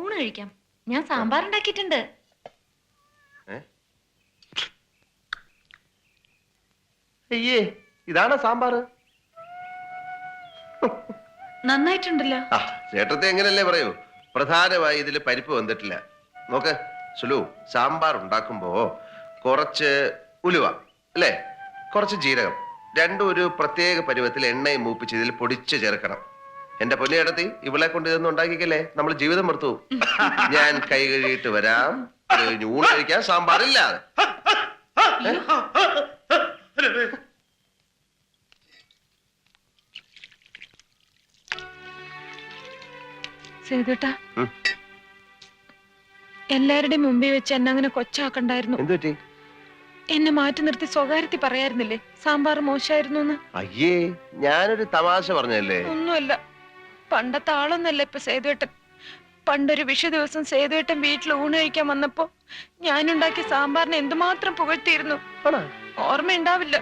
ഊണ് കഴിക്കാം. ഞാൻ സാമ്പാർ ഉണ്ടാക്കിയിട്ടുണ്ട്. അയ്യേ, ഇതാണ് സാമ്പാർ. നന്നായിട്ടുണ്ടല്ലോ. ചേട്ടത്തെ എങ്ങനല്ലേ പറയൂ. പ്രധാനമായി ഇതിൽ പരിപ്പ് വന്നിട്ടില്ല. നോക്ക് സുലു, സാമ്പാർ ഉണ്ടാക്കുമ്പോ കുറച്ച് ഉലുവ അല്ലേ, കുറച്ച് ജീരകം, രണ്ടും ഒരു പ്രത്യേക പരുവത്തിൽ എണ്ണയും മൂപ്പിച്ച് ഇതിൽ പൊടിച്ച് ചേർക്കണം. എന്റെ പൊന്നിയടത്തി, ഇവളെ കൊണ്ട് ഇതൊന്നും ഉണ്ടാക്കിക്കല്ലേ, നമ്മൾ ജീവിതം മറുത്തു. ഞാൻ കൈ കഴുകിയിട്ട് വരാം. ഊണ് കഴിക്കാൻ സാമ്പാറില്ലാതെ. സേതുട്ടാ, എല്ലാവരുടെയും മുമ്പിൽ വെച്ച് എന്നെ അങ്ങനെ കൊച്ചാക്കണ്ടായിരുന്നു. എന്തുപറ്റി? എന്നെ മാറ്റി നിർത്തി സ്വകാര്യത്തിൽ പറയായിരുന്നില്ലേ സാമ്പാർ മോശമായിരുന്നു? അയ്യേ, ഞാനൊരു തമാശ പറഞ്ഞല്ലേ. ഒന്നുമല്ല, പണ്ടത്തെ ആളൊന്നല്ല ഇപ്പൊ സേതുവേട്ടൻ. പണ്ടൊരു വിഷു ദിവസം സേതുവേട്ടൻ വീട്ടിൽ ഊണ് കഴിക്കാൻ വന്നപ്പോ ഞാനുണ്ടാക്കിയ സാമ്പാറിനെ എന്തുമാത്രം പുകഴ്ത്തിയിരുന്നു ഓർമ്മയുണ്ടാവില്ല.